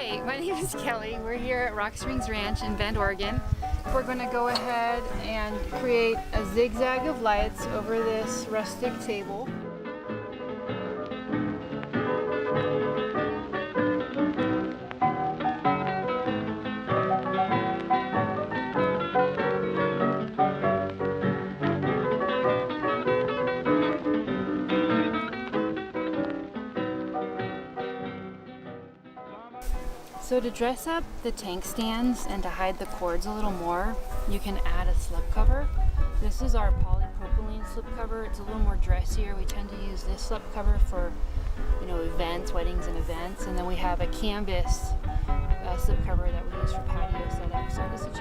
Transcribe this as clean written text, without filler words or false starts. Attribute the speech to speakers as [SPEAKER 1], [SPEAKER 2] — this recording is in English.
[SPEAKER 1] Hi, my name is Kelly. We're here at Rock Springs Ranch in Bend, Oregon. We're going to go ahead and create a zigzag of lights over this rustic table. So to dress up the tank stands and to hide the cords a little more, you can add a slipcover. This is our polypropylene slipcover. It's a little more dressier. We tend to use this slipcover for, events, weddings and events. And then we have a canvas slipcover that we use for patio setup. So this is